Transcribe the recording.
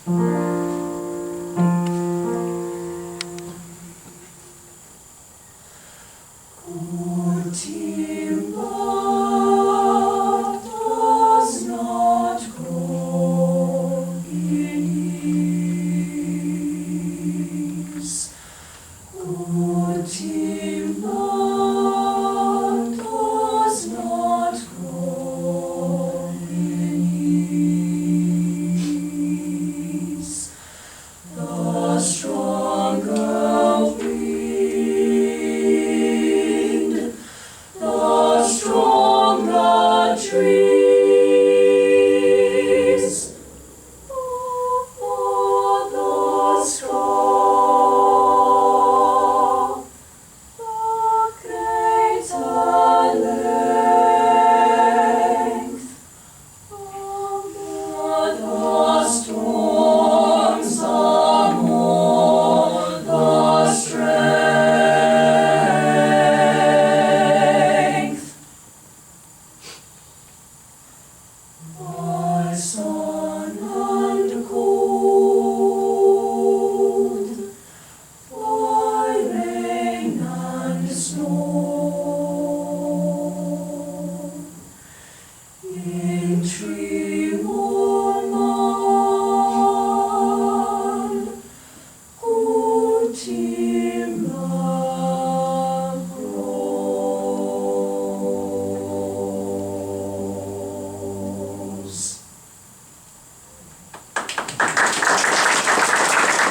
Good timber does not grow in ease. Good timber does not grow in ease. The stronger wind, the stronger trees, for the strong, the greater length, the storms are more the strength.